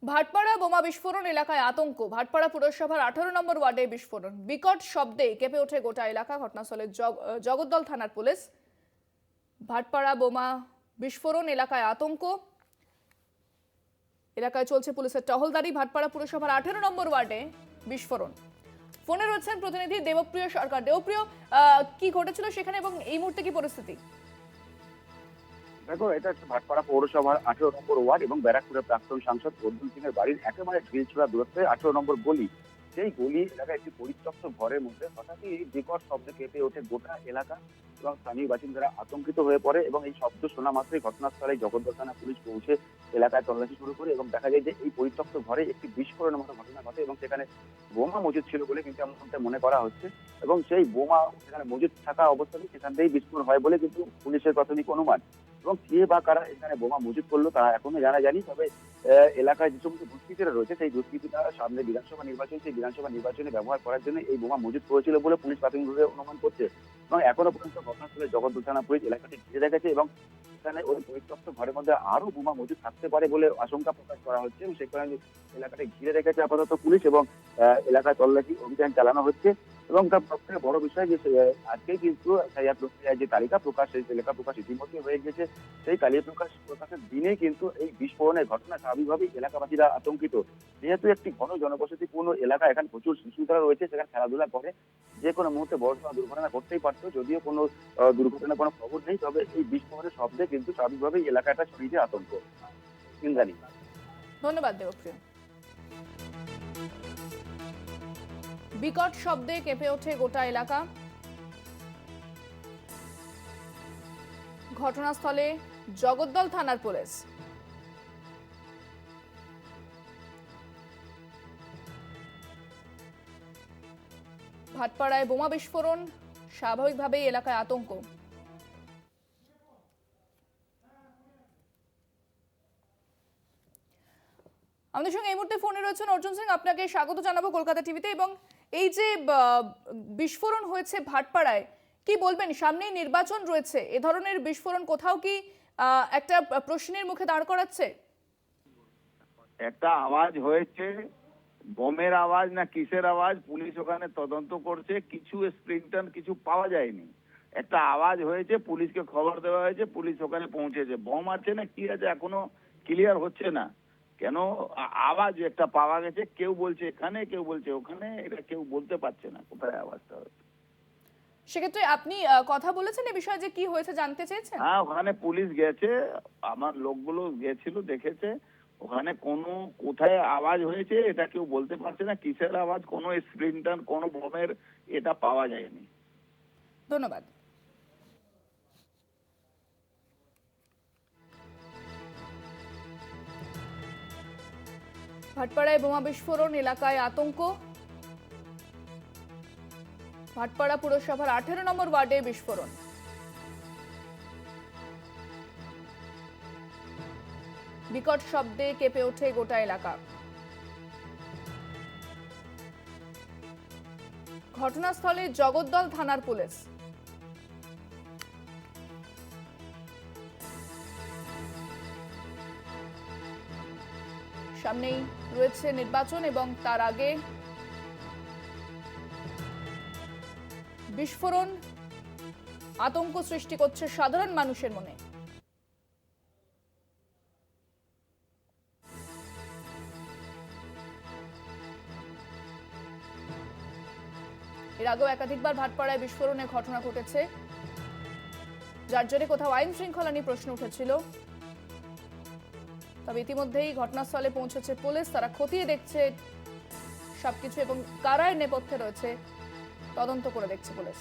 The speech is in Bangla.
ভাটপাড়া বোমা বিস্ফোরণ এলাকায় আতঙ্ক। ভাটপাড়া পুরসভার 18 নম্বর ওয়ার্ডে বিস্ফোরণ, বিকট শব্দে কেঁপে ওঠে গোটা এলাকা। ঘটনাস্থলে জগদ্দল থানার পুলিশ। ভাটপাড়া বোমা বিস্ফোরণ এলাকায় আতঙ্ক, এলাকায় চলছে পুলিশের টহলদারি। ভাটপাড়া পুরসভার 18 নম্বর ওয়ার্ডে বিস্ফোরণ। ফোনে রয়েছেন প্রতিনিধি দেবপ্রিয় সরকার। দেবপ্রিয়, কি ঘটেছিল সেখানে এবং এই মুহূর্তে কি পরিস্থিতি? দেখো, এটা হচ্ছে ভাটপাড়া পৌরসভার 18 নম্বর ওয়ার্ড এবং ব্যারাকপুরের প্রাক্তন সাংসদ অর্জুন সিং এর বাড়ির একেবারে ঢিলছোড়া দূরত্বে 18 নম্বর গলি। সেই গলি এলাকায় একটি পরিত্যক্ত ঘরের মধ্যে হঠাৎই এই বিকট শব্দে কেঁপে ওঠে গোটা এলাকা এবং স্থানীয় বাসিন্দারা আতঙ্কিত হয়ে পড়ে এবং এই শব্দ শোনা মাত্রই ঘটনাস্থলে জগদ্দল থানা পুলিশ পৌঁছে এলাকায় তল্লাশি শুরু করে এবং দেখা যায় যে এই পরিত্যক্ত ঘরে একটি বিস্ফোরণের মতো ঘটনা ঘটে এবং সেখানে বোমা মজুদ ছিল বলে কিন্তু এমনটা মনে করা হচ্ছে এবং সেই বোমা সেখানে মজুদ থাকা অবস্থাতেই সেখান থেকেই বিস্ফোরণ হয় বলে কিন্তু পুলিশের প্রাথমিক অনুমান। এবং কে বা কারা এখানে বোমা মজুত করলো তা এখনো জানা যায়নি। তবে এলাকায় যে সমস্ত দুষ্কৃতীরা রয়েছে সেই দুষ্কৃতীরা সামনে বিধানসভা নির্বাচন, সেই বিধানসভা নির্বাচনে ব্যবহার করার জন্য এই বোমা মজুত করেছিল বলে পুলিশ প্রাথমিকভাবে অনুমান করছে। এবং এখনো পর্যন্ত ঘটনাস্থলে জগদ্দল থানা পুলিশ এলাকাটি ঘিরে রেখেছে এবং সেখানে ওই পরিত্যক্ত ঘরের মধ্যে আরো বোমা মজুত থাকতে পারে বলে আশঙ্কা প্রকাশ করা হচ্ছে এবং সেই কারণে এলাকাটি ঘিরে রেখেছে আপাতত পুলিশ এবং এলাকায় তল্লাশি অভিযান চালানো হচ্ছে। এবং তার সবথেকে বড় বিষয় যে আজকে কিন্তু এফআইআর প্রক্রিয়ায় যে তালিকা প্রকাশ, সেই তালিকা প্রকাশ ইতিমধ্যে হয়ে গেছে। সেই তালিকা প্রকাশের দিনে কিন্তু এই বিস্ফোরণের ঘটনা স্বাভাবিকভাবেই এলাকাবাসীরা আতঙ্কিত। যেহেতু একটি ঘন জনবসতিপূর্ণ এলাকা, এখানে প্রচুর শিশুরা রয়েছে, সেখানে খেলাধুলা করে, যে কোনো মুহূর্তে বড় সড় দুর্ঘটনা ঘটতেই পারতো। যদিও কোনো দুর্ঘটনার কোনো খবর নেই, তবে এই বিস্ফোরণের শব্দে কিন্তু স্বাভাবিকভাবেই এলাকাটা ছড়িয়েছে আতঙ্ক। ইন্দ্রাণী। ধন্যবাদ দেবপ্রিয়। বিকট শব্দে কেঁপে ওঠে গোটা এলাকা। ঘটনাস্থলে জগদ্দল থানার পুলিশ। ভাটপাড়ায় বোমা বিস্ফোরণ, স্বাভাবিকভাবেই এলাকায় আতঙ্ক। আমাদের সঙ্গে এই মুহূর্তে ফোনে রয়েছেন অর্জুন সিং। আপনাকে স্বাগত জানাবো কলকাতা টিভিতে। এবং এই যে বিস্ফোরণ হয়েছে ভাটপাড়ায়, কি বলবেন? সামনেই নির্বাচন রয়েছে, এ ধরনের বিস্ফোরণ কোথাও কি একটা প্রশ্নের মুখে দাঁড় করাচ্ছে? একটা আওয়াজ হয়েছে, বোমের আওয়াজ না কিসের আওয়াজ, পুলিশ ওখানে তদন্ত করছে। কিছু স্প্রিংটন কিছু পাওয়া যায়নি, একটা আওয়াজ হয়েছে, পুলিশকে খবর দেওয়া হয়েছে, পুলিশ ওখানে পৌঁছেছে। বোম আছে না কি আছে এখনো ক্লিয়ার হচ্ছে না, কেন আওয়াজ একটা পাওয়া গেছে। কেউ বলছে এখানে, কেউ বলছে ওখানে, এটা কেউ বলতে পারছে না কোথায় আওয়াজটা হচ্ছে। সেক্ষেত্রে আপনি কথা বলেছেন এ বিষয়ে, যে কি হয়েছে জানতে চেয়েছেন? হ্যাঁ, ওখানে পুলিশ গেছে, আমার লোকগুলো গেছিল, দেখেছে ওখানে কোনো কোথায় আওয়াজ হয়েছে এটা কেউ বলতে পারছে না, কিসের আওয়াজ, কোনো স্প্রিন্টার কোনো বোমের এটা পাওয়া যায়নি। ধন্যবাদ। ভাটপাড়ায় বোমা বিস্ফোরণ, এলাকায় আতঙ্ক। ভাটপাড়া পুরসভার 18 নম্বর ওয়ার্ডে বিস্ফোরণ। বিকট শব্দে কেঁপে ওঠে গোটা এলাকা। ঘটনাস্থলে জগদ্দল থানার পুলিশ। সামনেই রয়েছে নির্বাচন এবং তার আগে বিস্ফোরণ আতঙ্ক সৃষ্টি করছে সাধারণ মানুষের মনে। এর আগেও একাধিকবার ভাটপাড়ায় বিস্ফোরণের ঘটনা ঘটেছে, যার জেরে কোথাও আইন শৃঙ্খলা নিয়ে প্রশ্ন উঠেছিল। তবে ইতিমধ্যেই ঘটনাস্থলে পৌঁছেছে পুলিশ, তারা খতিয়ে দেখছে সবকিছু এবং কারা এর নেপথ্যে রয়েছে তদন্ত করে দেখছে পুলিশ।